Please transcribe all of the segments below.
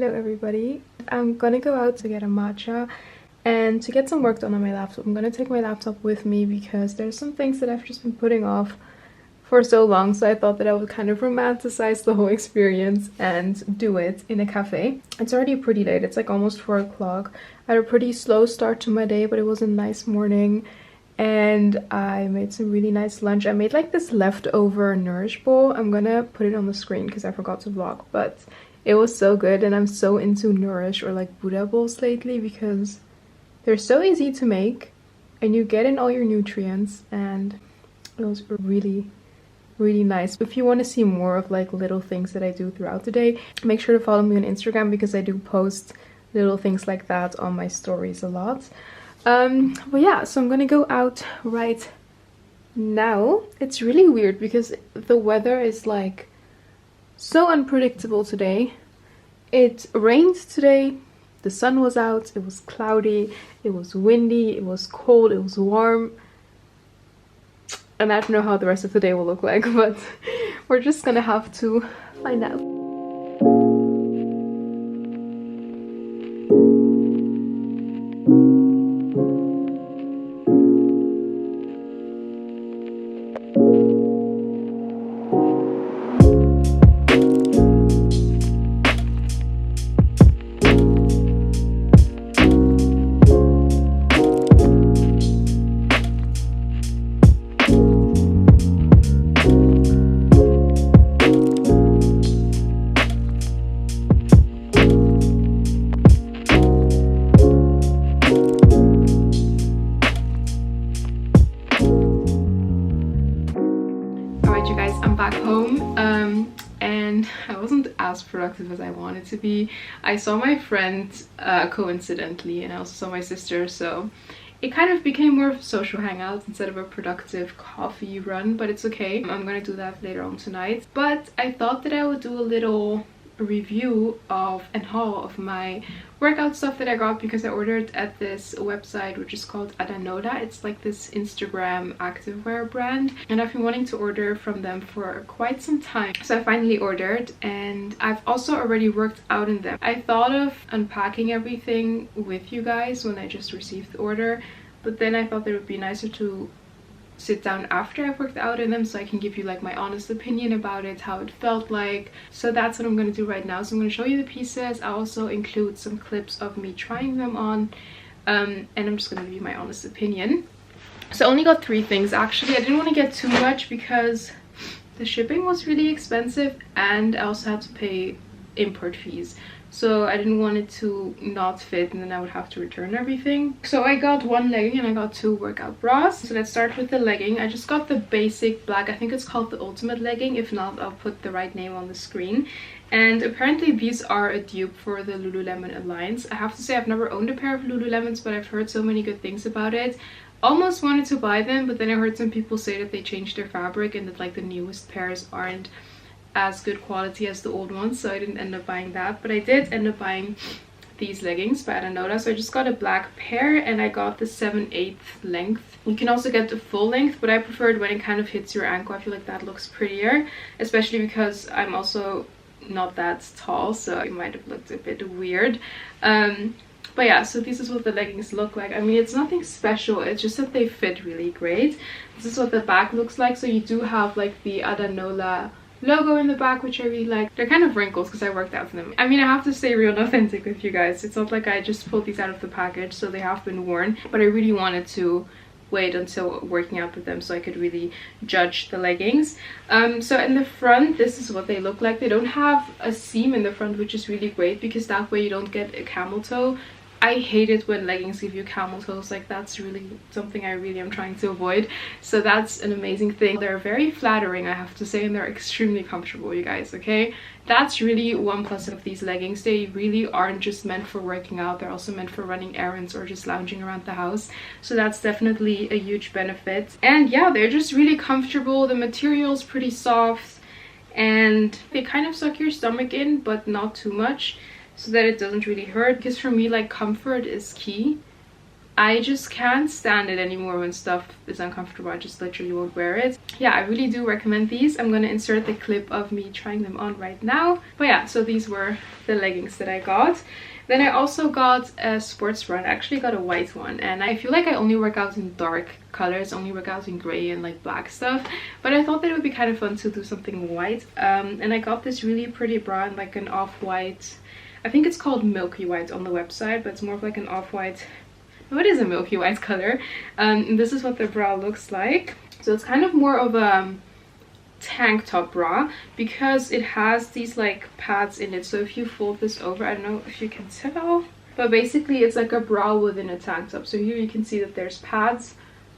Hello everybody. I'm gonna go out to get a matcha and to get some work done on my laptop. I'm gonna take my laptop with me because there's some things that I've just been putting off for so long, so I thought that I would kind of romanticize the whole experience and do it in a cafe. It's already pretty late, it's like almost 4 o'clock. I had a pretty slow start to my day, but it was a nice morning and I made some really nice lunch. I made like this leftover Nourish bowl. I'm gonna put it on the screen because I forgot to vlog, but it was so good and I'm so into Nourish or like Buddha bowls lately because they're so easy to make and you get in all your nutrients, and it was really nice. If you want to see more of like little things that I do throughout the day, make sure to follow me on Instagram because I do post little things like that on my stories a lot. But yeah, so I'm gonna go out right now. It's really weird because the weather is like so unpredictable today. It rained today, the sun was out, it was cloudy, it was windy, it was cold, it was warm. And I don't know how the rest of the day will look like, but we're just gonna have to find out. You guys, I'm back home and I wasn't as productive as I wanted to be. I saw my friend coincidentally, and I also saw my sister, so it kind of became more of a social hangout instead of a productive coffee run, but it's okay. I'm gonna do that later on tonight. But I thought that I would do a little review of and haul of my workout stuff that I got because I ordered at this website which is called Adanola. It's like this Instagram activewear brand and I've been wanting to order from them for quite some time, so I finally ordered and I've also already worked out in them. I thought of unpacking everything with you guys when I just received the order, but then I thought that it would be nicer to sit down after I've worked out in them so I can give you like my honest opinion about it, how it felt like. So that's what I'm going to do right now. So I'm going to show you the pieces. I also include some clips of me trying them on and I'm just going to give you my honest opinion. So I only got 3 things actually. I didn't want to get too much because the shipping was really expensive and I also had to pay import fees. So I didn't want it to not fit and then I would have to return everything. So I got 1 legging and I got 2 workout bras. So let's start with the legging. I just got the basic black. I think it's called the Ultimate legging. If not, I'll put the right name on the screen. And apparently these are a dupe for the Lululemon Alliance. I have to say I've never owned a pair of Lululemons, but I've heard so many good things about it. Almost wanted to buy them, but then I heard some people say that they changed their fabric and that like the newest pairs aren't as good quality as the old ones, so I didn't end up buying that. But I did end up buying these leggings by Adanola. So I just got a black pair and I got the 7/8 length. You can also get the full length, but I preferred when it kind of hits your ankle. I feel like that looks prettier, especially because I'm also not that tall, so it might have looked a bit weird. But yeah, so this is what the leggings look like. I mean, it's nothing special, it's just that they fit really great. This is what the back looks like. So you do have like the Adanola logo in the back, which I really like. They're kind of wrinkles because I worked out in them. I mean, I have to stay real and authentic with you guys. It's not like I just pulled these out of the package, so they have been worn, but I really wanted to wait until working out with them so I could really judge the leggings. So in the front, this is what they look like. They don't have a seam in the front, which is really great because that way you don't get a camel toe. I hate it when leggings give you camel toes. Like, that's really something I really am trying to avoid. So that's an amazing thing. They're very flattering, I have to say, and they're extremely comfortable, you guys, okay? That's really one plus of these leggings. They really aren't just meant for working out. They're also meant for running errands or just lounging around the house. So that's definitely a huge benefit. And yeah, they're just really comfortable. The material's pretty soft and they kind of suck your stomach in, but not too much, so that it doesn't really hurt. Because for me, like, comfort is key. I just can't stand it anymore when stuff is uncomfortable. I just literally won't wear it. Yeah, I really do recommend these. I'm gonna insert the clip of me trying them on right now. But yeah, so these were the leggings that I got. Then I also got a sports bra. I actually got a white one, and I feel like I only work out in dark colors, only work out in gray and like black stuff, but I thought that it would be kind of fun to do something white. And I got this really pretty bra in like an off-white, I think it's called milky white on the website, but it's more of like an off-white. No, it is a milky white color. And this is what the bra looks like. So it's kind of more of a tank top bra because it has these like pads in it. So if you fold this over, I don't know if you can tell, but basically it's like a bra within a tank top. So here you can see that there's pads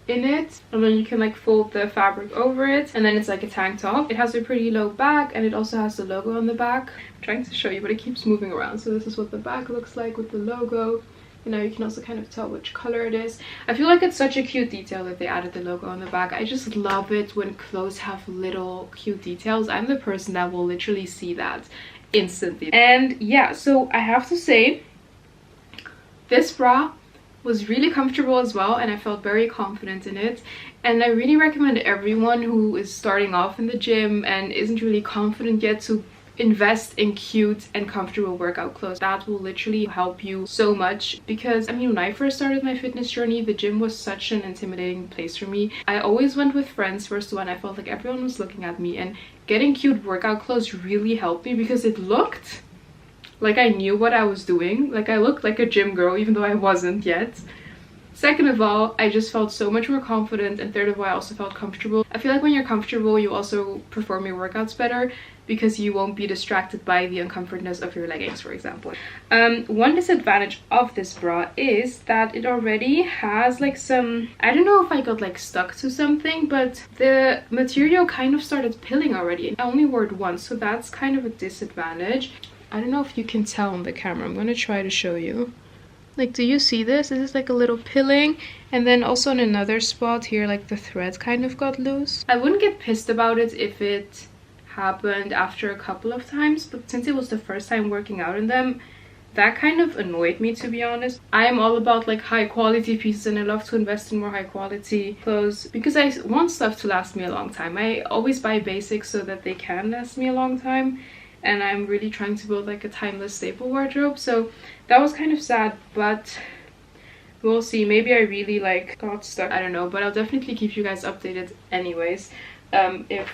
in it, and then you can like fold the fabric over it, and then it's like a tank top. It has a pretty low back, and it also has the logo on the back. I'm trying to show you, but it keeps moving around. So this is what the back looks like with the logo. You know, you can also kind of tell which color it is. I feel like it's such a cute detail that they added the logo on the back. I just love it when clothes have little cute details. I'm the person that will literally see that instantly. And yeah, so I have to say, this bra was really comfortable as well, and I felt very confident in it. And I really recommend everyone who is starting off in the gym and isn't really confident yet to invest in cute and comfortable workout clothes. That will literally help you so much, because I mean, when I first started my fitness journey, the gym was such an intimidating place for me. I always went with friends first of all, and I felt like everyone was looking at me, and getting cute workout clothes really helped me because it looked like I knew what I was doing. Like I looked like a gym girl even though I wasn't yet. Second of all, I just felt so much more confident, and third of all, I also felt comfortable. I feel like when you're comfortable, you also perform your workouts better because you won't be distracted by the uncomfortness of your leggings, for example. One disadvantage of this bra is that it already has like some, I don't know if I got like stuck to something, but the material kind of started pilling already. I only wore it once, so that's kind of a disadvantage. I don't know if you can tell on the camera. I'm gonna try to show you. Like, do you see this? This is like a little pilling, and then also in another spot here, like the thread kind of got loose. I wouldn't get pissed about it if it happened after a couple of times, but since it was the first time working out in them, that kind of annoyed me, to be honest. I am all about like high quality pieces, and I love to invest in more high quality clothes because I want stuff to last me a long time. I always buy basics so that they can last me a long time, and I'm really trying to build like a timeless staple wardrobe. So that was kind of sad, but we'll see. Maybe I really like got stuck, I don't know, but I'll definitely keep you guys updated anyways, if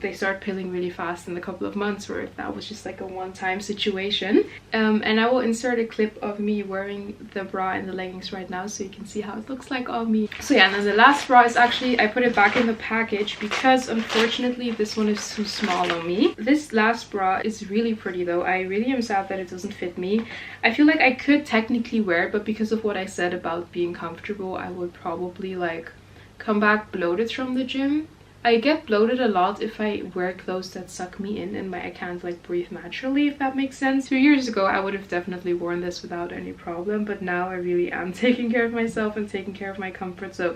they start pilling really fast in a couple of months, or if that was just like a one-time situation. And I will insert a clip of me wearing the bra and the leggings right now so you can see how it looks like on me. So yeah, and then the last bra is actually, I put it back in the package because unfortunately this one is too small on me. This last bra is really pretty though. I really am sad that it doesn't fit me. I feel like I could technically wear it, but because of what I said about being comfortable, I would probably like come back bloated from the gym. I get bloated a lot if I wear clothes that suck me in and I can't like breathe naturally, if that makes sense. 2 years ago I would have definitely worn this without any problem, but now I really am taking care of myself and taking care of my comfort, so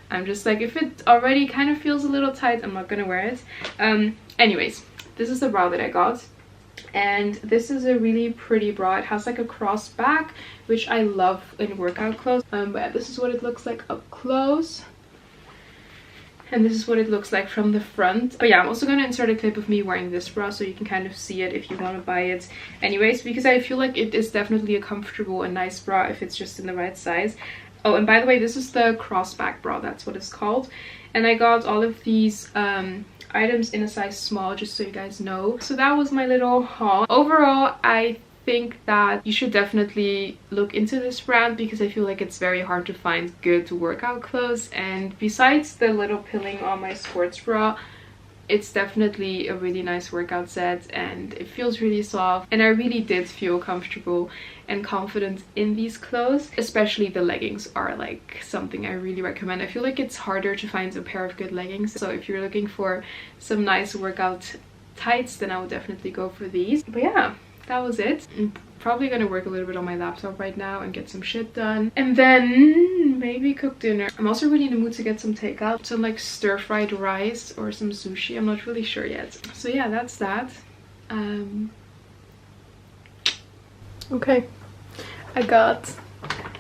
I'm just like, if it already kind of feels a little tight, I'm not gonna wear it. Anyways, this is the bra that I got, and this is a really pretty bra. It has like a cross back, which I love in workout clothes. But yeah, this is what it looks like up close. And this is what it looks like from the front. But yeah, I'm also going to insert a clip of me wearing this bra so you can kind of see it if you want to buy it anyways, because I feel like it is definitely a comfortable and nice bra if it's just in the right size. Oh, and by the way, this is the crossback bra, that's what it's called. And I got all of these items in a size small, just so you guys know. So that was my little haul. Overall, I think that you should definitely look into this brand because I feel like it's very hard to find good workout clothes, and besides the little pilling on my sports bra, it's definitely a really nice workout set and it feels really soft, and I really did feel comfortable and confident in these clothes. Especially the leggings are like something I really recommend. I feel like it's harder to find a pair of good leggings, so if you're looking for some nice workout tights, then I would definitely go for these. But yeah, that was it. I'm probably gonna work a little bit on my laptop right now and get some shit done, and then maybe cook dinner. I'm also really in the mood to get some takeout, some like stir-fried rice or some sushi. I'm not really sure yet. So yeah, that's that. Okay, I got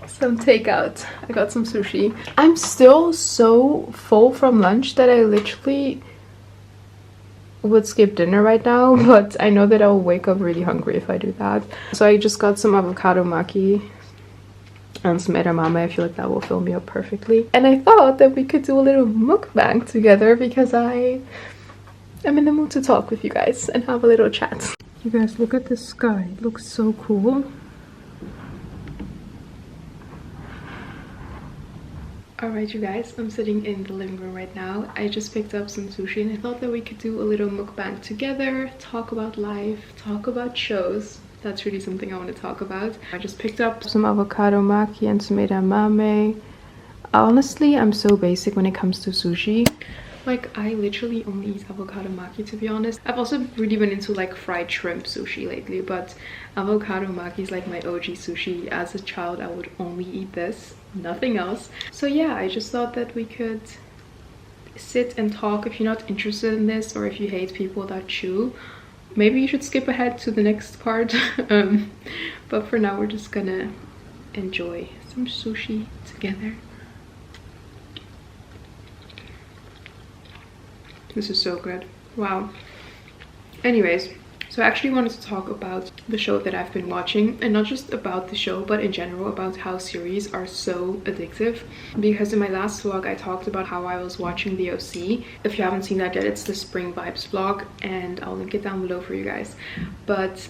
some takeout. I got some sushi. I'm still so full from lunch that I literally would skip dinner right now, but I know that I'll wake up really hungry if I do that. So I just got some avocado maki and some edamame. I feel like that will fill me up perfectly. And I thought that we could do a little mukbang together because I am in the mood to talk with you guys and have a little chat. You guys, look at the sky. It looks so cool. Alright you guys, I'm sitting in the living room right now. I just picked up some sushi and I thought that we could do a little mukbang together, talk about life, talk about shows. That's really something I want to talk about. I just picked up some avocado maki and some edamame. Honestly, I'm so basic when it comes to sushi. Like, I literally only eat avocado maki, to be honest. I've also really been into like fried shrimp sushi lately, but avocado maki is like my OG sushi. As a child, I would only eat this, nothing else. So yeah, I just thought that we could sit and talk. If you're not interested in this, or if you hate people that chew, maybe you should skip ahead to the next part. But for now, we're just gonna enjoy some sushi together. This is so good. Wow. Anyways, so I actually wanted to talk about the show that I've been watching, and not just about the show, but in general about how series are so addictive. Because in my last vlog, I talked about how I was watching the OC. If you haven't seen that yet, it's the Spring Vibes vlog, and I'll link it down below for you guys. But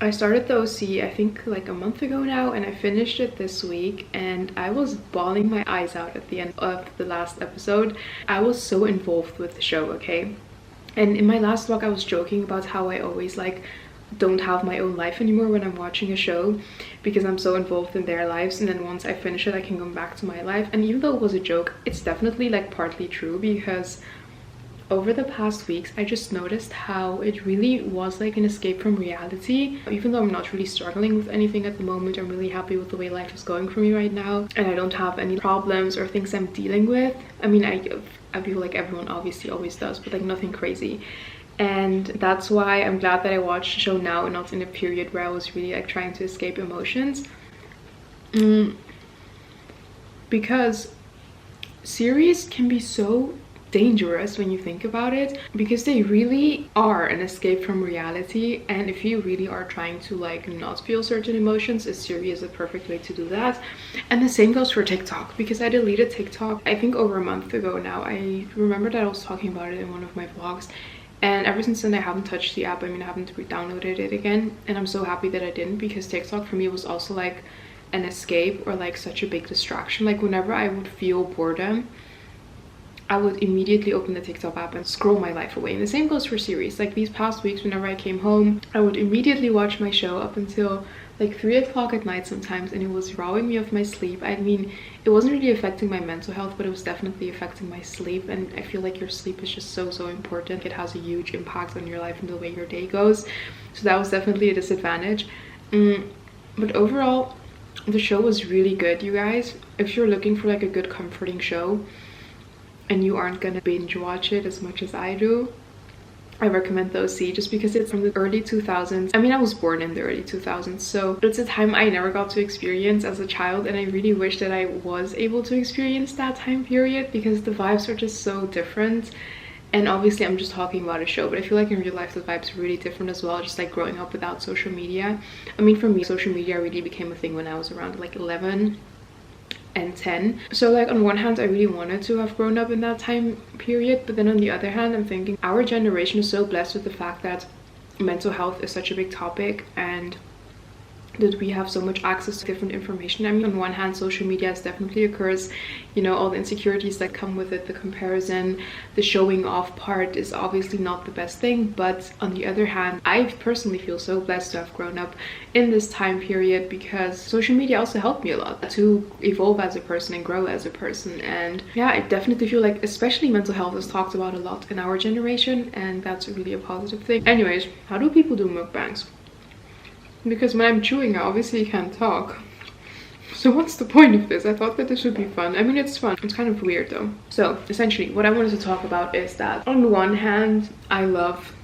I started the OC, I think like a month ago now, and I finished it this week, and I was bawling my eyes out at the end of the last episode. I was so involved with the show, okay? And in my last vlog, I was joking about how I always like don't have my own life anymore when I'm watching a show because I'm so involved in their lives, and then once I finish it, I can go back to my life. And even though it was a joke, it's definitely like partly true, because over the past weeks, I just noticed how it really was like an escape from reality. Even though I'm not really struggling with anything at the moment, I'm really happy with the way life is going for me right now, and I don't have any problems or things I'm dealing with. I mean, I feel like everyone obviously always does, but like nothing crazy. And that's why I'm glad that I watched the show now and not in a period where I was really like trying to escape emotions. Because series can be so dangerous when you think about it, because they really are an escape from reality. And if you really are trying to like not feel certain emotions, a series is a perfect way to do that. And the same goes for TikTok, because I deleted TikTok I think over a month ago now. I remember that I was talking about it in one of my vlogs, and ever since then I haven't touched the app. I mean, I haven't re-downloaded it again, and I'm so happy that I didn't, because TikTok for me was also like an escape or like such a big distraction. Like whenever I would feel boredom, I would immediately open the TikTok app and scroll my life away. And the same goes for series. Like these past weeks, whenever I came home, I would immediately watch my show up until like 3 o'clock at night sometimes, and it was robbing me of my sleep. I mean, it wasn't really affecting my mental health, but it was definitely affecting my sleep. And I feel like your sleep is just so important. It has a huge impact on your life and the way your day goes. So that was definitely a disadvantage. But overall, the show was really good, you guys. If you're looking for like a good comforting show and you aren't gonna binge watch it as much as I do, I recommend the OC, just because it's from the early 2000s. I mean, I was born in the early 2000s, so it's a time I never got to experience as a child, and I really wish that I was able to experience that time period, because the vibes are just so different. And obviously I'm just talking about a show, but I feel like in real life the vibes are really different as well, just like growing up without social media. I mean, for me, social media really became a thing when I was around like 11 and 10. So like on one hand, I really wanted to have grown up in that time period, but then on the other hand, I'm thinking our generation is so blessed with the fact that mental health is such a big topic, and that we have so much access to different information. I mean, on one hand, social media is definitely a curse, you know, all the insecurities that come with it, the comparison, the showing off part is obviously not the best thing. But on the other hand, I personally feel so blessed to have grown up in this time period, because social media also helped me a lot to evolve as a person and grow as a person. And yeah, I definitely feel like especially mental health is talked about a lot in our generation, and that's really a positive thing. Anyways, how do people do mukbangs? Because when I'm chewing, I obviously can't talk. So what's the point of this? I thought that this would be fun. I mean, it's fun. It's kind of weird though. So essentially what I wanted to talk about is that on one hand, I love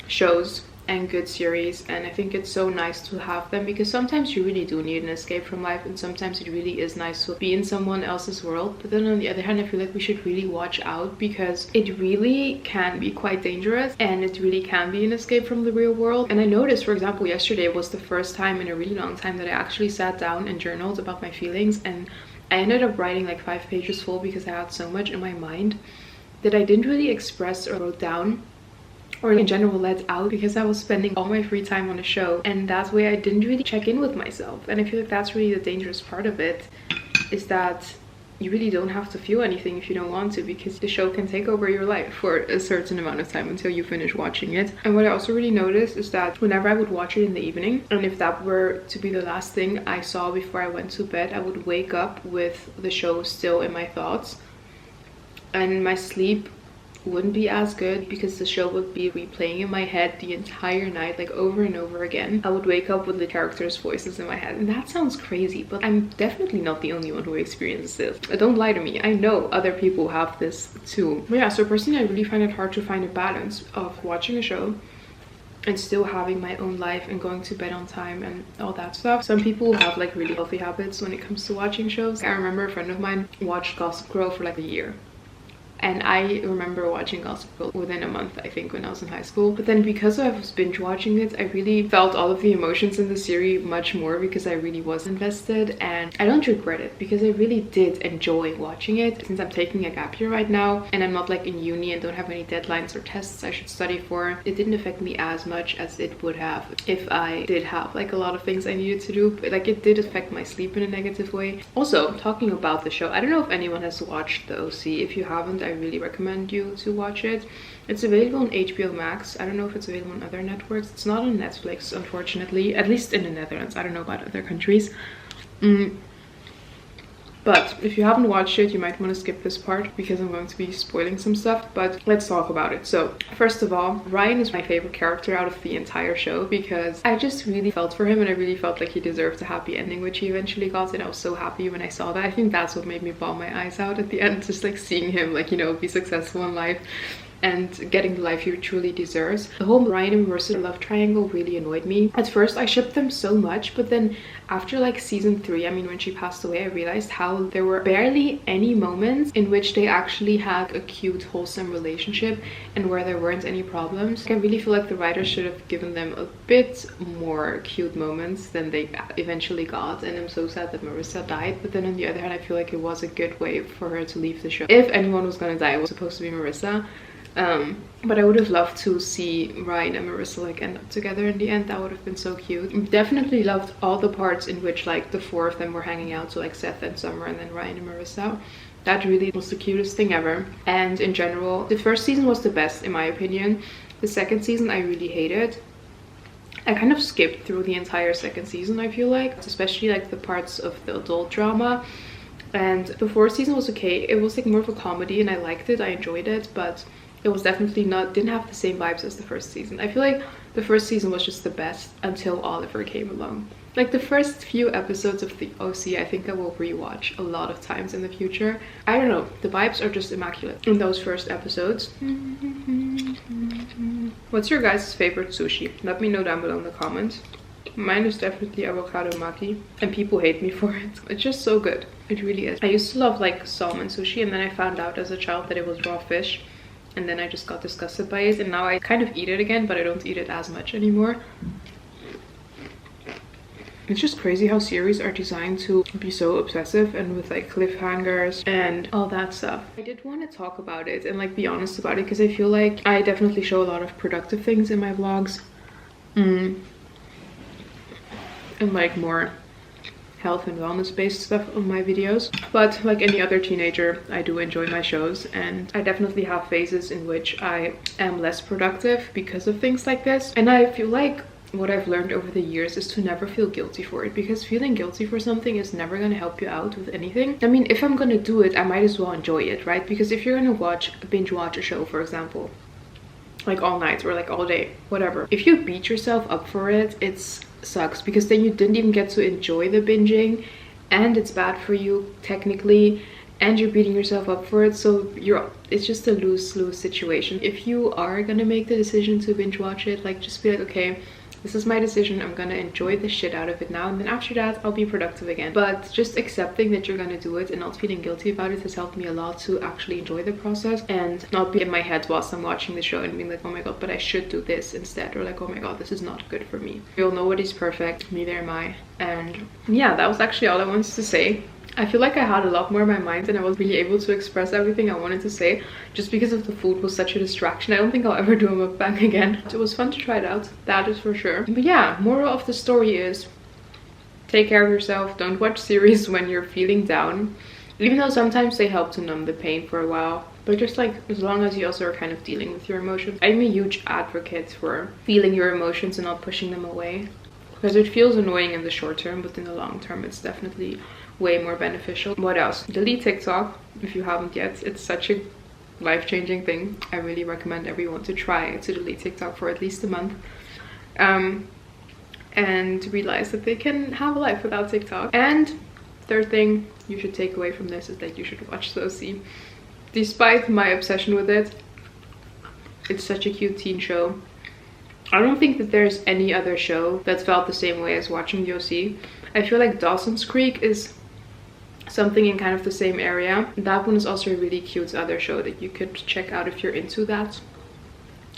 shows and good series, and I think it's so nice to have them because sometimes you really do need an escape from life, and sometimes it really is nice to be in someone else's world. But then on the other hand, I feel like we should really watch out because it really can be quite dangerous, and it really can be an escape from the real world. And I noticed, for example, yesterday was the first time in a really long time that I actually sat down and journaled about my feelings, and I ended up writing like 5 pages full because I had so much in my mind that I didn't really express or wrote down, or in general let out, because I was spending all my free time on a show, and that way I didn't really check in with myself. And I feel like that's really the dangerous part of it, is that you really don't have to feel anything if you don't want to, because the show can take over your life for a certain amount of time until you finish watching it. And what I also really noticed is that whenever I would watch it in the evening, and if that were to be the last thing I saw before I went to bed, I would wake up with the show still in my thoughts, and my sleep wouldn't be as good because the show would be replaying in my head the entire night, like over and over again. I would wake up with the characters' voices in my head, and that sounds crazy, but I'm definitely not the only one who experiences this. Don't lie to me, I know other people have this too. But yeah, so personally I really find it hard to find a balance of watching a show and still having my own life and going to bed on time and all that stuff. Some people have like really healthy habits when it comes to watching shows. I remember a friend of mine watched Gossip Girl for like a year. And I remember watching Gossip Girl within a month, I think, when I was in high school. But then because I was binge watching it, I really felt all of the emotions in the series much more because I really was invested. And I don't regret it because I really did enjoy watching it. Since I'm taking a gap year right now and I'm not like in uni and don't have any deadlines or tests I should study for, it didn't affect me as much as it would have if I did have like a lot of things I needed to do. But like it did affect my sleep in a negative way. Also, talking about the show, I don't know if anyone has watched the OC. If you haven't, I really recommend you to watch it. It's available on HBO Max. I don't know if it's available on other networks. It's not on Netflix, unfortunately, at least in the Netherlands. I don't know about other countries. But if you haven't watched it, you might want to skip this part because I'm going to be spoiling some stuff, but let's talk about it. So first of all, Ryan is my favorite character out of the entire show because I just really felt for him, and I really felt like he deserved a happy ending, which he eventually got, and I was so happy when I saw that. I think that's what made me bawl my eyes out at the end, just like seeing him, like, you know, be successful in life and getting the life he truly deserves. The whole Ryan and Marissa love triangle really annoyed me. At first I shipped them so much, but then after like season 3, I mean when she passed away, I realized how there were barely any moments in which they actually had a cute, wholesome relationship and where there weren't any problems. I really feel like the writers should have given them a bit more cute moments than they eventually got, and I'm so sad that Marissa died. But then on the other hand, I feel like it was a good way for her to leave the show. If anyone was gonna die, it was supposed to be Marissa. But I would have loved to see Ryan and Marissa like end up together in the end. That would have been so cute. Definitely loved all the parts in which like the 4 of them were hanging out, so like Seth and Summer and then Ryan and Marissa. That really was the cutest thing ever. And in general, the first season was the best in my opinion. The second season I really hated. I kind of skipped through the entire second season, I feel like, especially like the parts of the adult drama. And the 4th season was okay. It was like more of a comedy and I liked it, I enjoyed it, but it was definitely didn't have the same vibes as the first season. I feel like the first season was just the best until Oliver came along. Like the first few episodes of the OC, I think I will rewatch a lot of times in the future. I don't know, the vibes are just immaculate in those first episodes. What's your guys' favorite sushi? Let me know down below in the comments. Mine is definitely avocado maki, and people hate me for it. It's just so good. It really is. I used to love like salmon sushi, and then I found out as a child that it was raw fish. And then I just got disgusted by it, and now I kind of eat it again, but I don't eat it as much anymore. It's just crazy how series are designed to be so obsessive and with like cliffhangers and all that stuff. I did want to talk about it and like be honest about it because I feel like I definitely show a lot of productive things in my vlogs. And like more health and wellness based stuff on my videos, but like any other teenager I do enjoy my shows, and I definitely have phases in which I am less productive because of things like this. And I feel like what I've learned over the years is to never feel guilty for it, because feeling guilty for something is never going to help you out with anything. I mean, if I'm going to do it, I might as well enjoy it, right? Because if you're going to binge watch a show, for example, like all night or like all day, whatever, if you beat yourself up for it, it's sucks, because then you didn't even get to enjoy the binging, and it's bad for you technically, and you're beating yourself up for it. So it's just a lose-lose situation. If you are gonna make the decision to binge watch it, like just be like, okay, this is my decision, I'm gonna enjoy the shit out of it now, and then after that I'll be productive again. But just accepting that you're gonna do it and not feeling guilty about it has helped me a lot to actually enjoy the process and not be in my head whilst I'm watching the show and being like, oh my god, but I should do this instead, or like, oh my god, this is not good for me. You'll know what is perfect, neither am I. And yeah, that was actually all I wanted to say. I feel like I had a lot more in my mind and I was really able to express everything I wanted to say, just because of the food was such a distraction. I don't think I'll ever do a mukbang again. It was fun to try it out, that is for sure. But yeah, moral of the story is take care of yourself. Don't watch series when you're feeling down, even though sometimes they help to numb the pain for a while. But just like, as long as you also are kind of dealing with your emotions. I'm a huge advocate for feeling your emotions and not pushing them away, because it feels annoying in the short term, but in the long term it's definitely way more beneficial. What else? Delete TikTok if you haven't yet. It's such a life-changing thing. I really recommend everyone to try to delete TikTok for at least a month, and realize that they can have a life without TikTok. And third thing you should take away from this is that you should watch sushi. Despite my obsession with it, it's such a cute teen show. I don't think that there's any other show that's felt the same way as watching the OC. I feel like Dawson's Creek is something in kind of the same area. That one is also a really cute other show that you could check out if you're into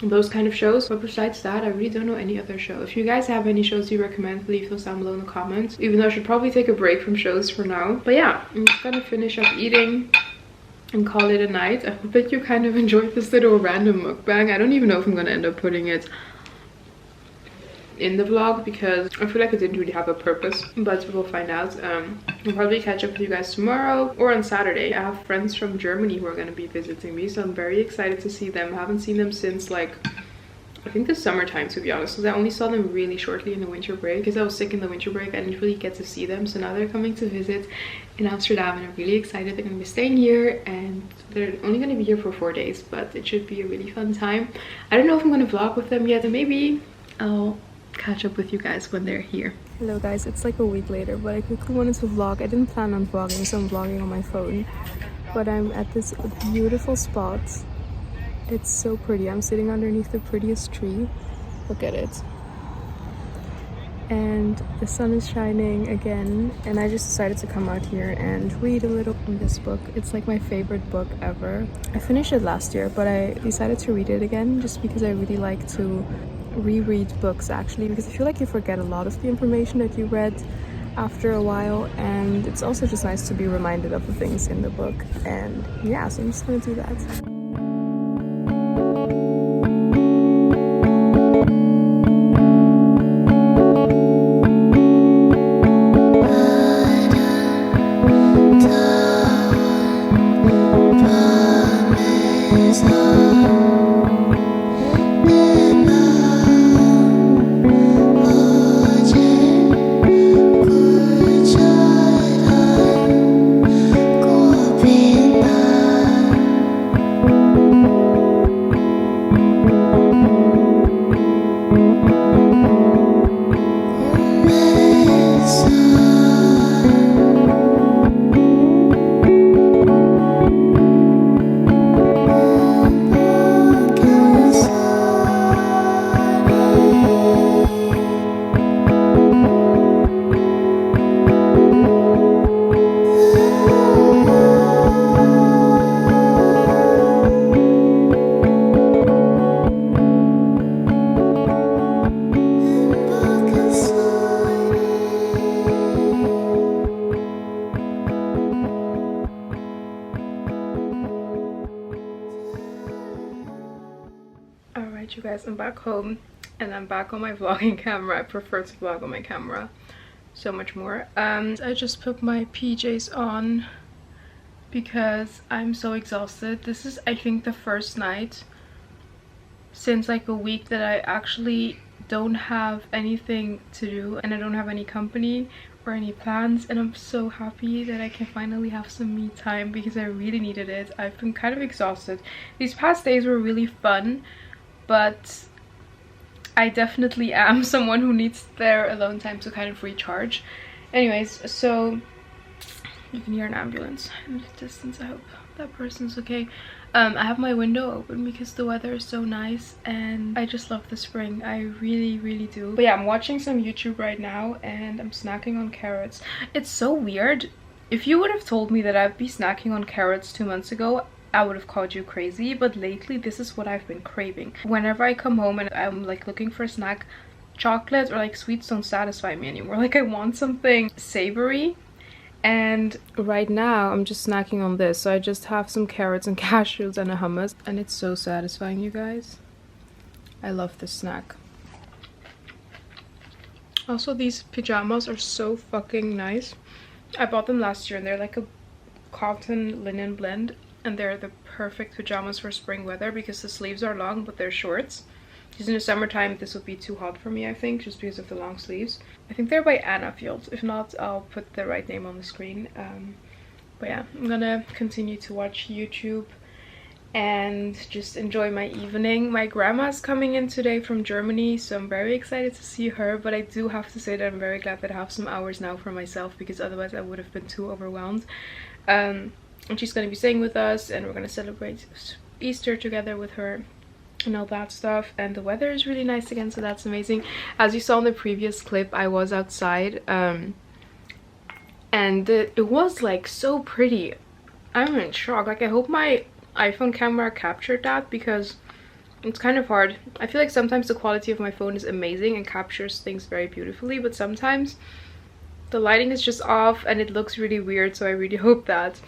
those kind of shows. But besides that, I really don't know any other show. If you guys have any shows you recommend, leave those down below in the comments, even though I should probably take a break from shows for now. But yeah, I'm just gonna finish up eating and call it a night. I hope that you kind of enjoyed this little random mukbang. I don't even know if I'm gonna end up putting it in the vlog because I feel like it didn't really have a purpose, but we'll find out. I'll probably catch up with you guys tomorrow or on Saturday. I have friends from Germany who are going to be visiting me, so I'm very excited to see them. I haven't seen them since like I think the summertime, to be honest, because I only saw them really shortly in the winter break. Because I was sick in the winter break, I didn't really get to see them, so now they're coming to visit in Amsterdam and I'm really excited. They're going to be staying here and they're only going to be here for 4 days, but it should be a really fun time. I don't know if I'm going to vlog with them yet, and maybe I'll catch up with you guys when they're here. Hello guys, it's like a week later, but I quickly wanted to vlog. I didn't plan on vlogging, so I'm vlogging on my phone. But I'm at this beautiful spot. It's so pretty. I'm sitting underneath the prettiest tree. Look at it. And the sun is shining again, and I just decided to come out here and read a little from this book. It's like my favorite book ever. I finished it last year, but I decided to read it again just because I really like to reread books, actually, because I feel like you forget a lot of the information that you read after a while, and it's also just nice to be reminded of the things in the book. And yeah, so I'm just gonna do that. Alright you guys, I'm back home and I'm back on my vlogging camera. I prefer to vlog on my camera so much more. I just put my PJs on because I'm so exhausted. This is, I think, the first night since like a week that I actually don't have anything to do and I don't have any company or any plans, and I'm so happy that I can finally have some me time because I really needed it. I've been kind of exhausted. These past days were really fun, but I definitely am someone who needs their alone time to kind of recharge. Anyways, so You can hear an ambulance in the distance. I hope that person's okay. I have my window open because the weather is so nice and I just love the spring. I really do. But yeah, I'm watching some YouTube right now and I'm snacking on carrots. It's so weird. If you would have told me that I'd be snacking on carrots 2 months ago, I would have called you crazy. But lately, this is what I've been craving. Whenever I come home and I'm like looking for a snack, chocolate or like sweets don't satisfy me anymore. Like I want something savory. And right now I'm just snacking on this. So I just have some carrots and cashews and a hummus, and it's so satisfying, you guys. I love this snack. Also, these pajamas are so fucking nice. I bought them last year and they're like a cotton linen blend, and they're the perfect pajamas for spring weather because the sleeves are long but they're shorts. Because in the summertime this would be too hot for me, I think, just because of the long sleeves. I think they're by Anna Fields. If not, I'll put the right name on the screen. But yeah, I'm gonna continue to watch YouTube and just enjoy my evening. My grandma's coming in today from Germany, so I'm very excited to see her. But I do have to say that I'm very glad that I have some hours now for myself, because otherwise I would have been too overwhelmed. And she's gonna be staying with us and we're gonna celebrate Easter together with her and all that stuff. And the weather is really nice again, so that's amazing. As you saw in the previous clip, I was outside and it was like so pretty. I'm in shock. Like I hope my iPhone camera captured that, because it's kind of hard. I feel like sometimes the quality of my phone is amazing and captures things very beautifully, but sometimes the lighting is just off and it looks really weird. So I really hope that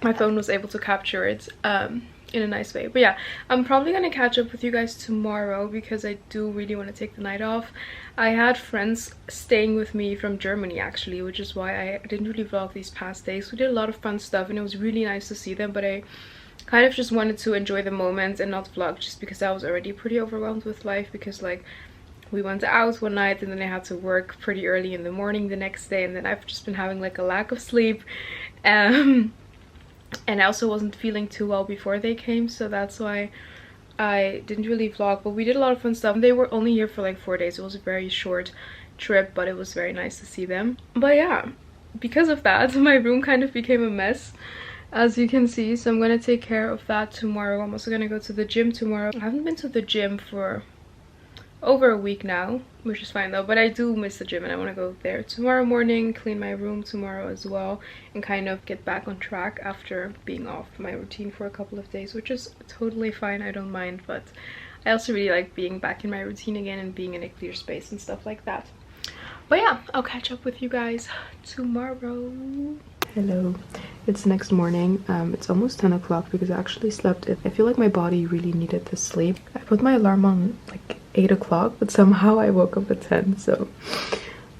my phone was able to capture it in a nice way. But yeah, I'm probably gonna catch up with you guys tomorrow because I do really want to take the night off. I had friends staying with me from Germany actually, which is why I didn't really vlog these past days. We did a lot of fun stuff and it was really nice to see them, but I kind of just wanted to enjoy the moment and not vlog, just because I was already pretty overwhelmed with life, because like we went out one night and then I had to work pretty early in the morning the next day, and then I've just been having like a lack of sleep. And I also wasn't feeling too well before they came, so that's why I didn't really vlog. But we did a lot of fun stuff. They were only here for like 4 days. It was a very short trip, but it was very nice to see them. But yeah, because of that, my room kind of became a mess, as you can see. So I'm gonna take care of that tomorrow. I'm also gonna go to the gym tomorrow. I haven't been to the gym for over a week now, which is fine though, but I do miss the gym and I want to go there tomorrow morning, clean my room tomorrow as well, and kind of get back on track after being off my routine for a couple of days, which is totally fine. I don't mind, but I also really like being back in my routine again and being in a clear space and stuff like that. But yeah, I'll catch up with you guys tomorrow. Hello, it's next morning. It's almost 10 o'clock because I actually slept. I feel like my body really needed this sleep. I put my alarm on like 8 o'clock, but somehow I woke up at 10. So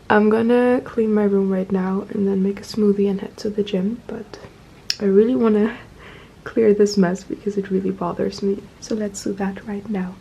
I'm gonna clean my room right now and then make a smoothie and head to the gym. But I really want to clear this mess because it really bothers me. So let's do that right now.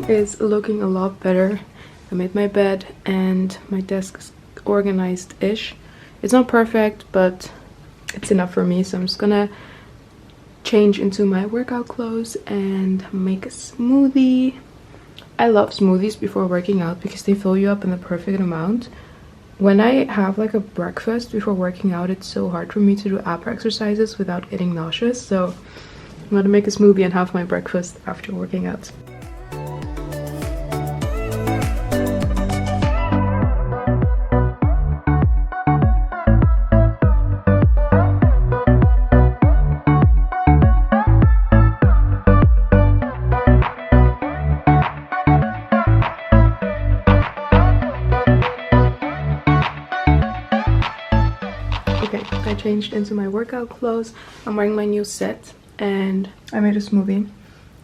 Is looking a lot better. I made my bed and my desk is organized-ish. It's not perfect, but it's enough for me. So I'm just gonna change into my workout clothes and make a smoothie. I love smoothies before working out because they fill you up in the perfect amount. When I have like a breakfast before working out, it's so hard for me to do ab exercises without getting nauseous. So I'm gonna make a smoothie and have my breakfast after working out. I changed into my workout clothes. I'm wearing my new set and I made a smoothie.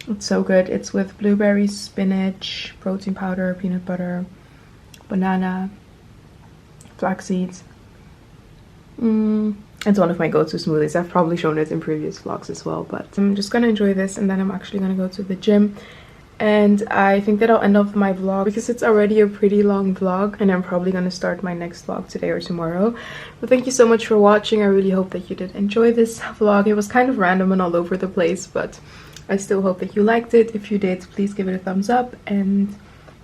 It's so good. It's with blueberries, spinach, protein powder, peanut butter, banana, flax seeds. It's one of my go-to smoothies. I've probably shown it in previous vlogs as well, but I'm just gonna enjoy this and then I'm actually gonna go to the gym. And I think that I'll end off my vlog because it's already a pretty long vlog and I'm probably going to start my next vlog today or tomorrow. But thank you so much for watching. I really hope that you did enjoy this vlog. It was kind of random and all over the place, but I still hope that you liked it. If you did, please give it a thumbs up and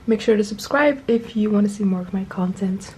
make sure to subscribe if you want to see more of my content.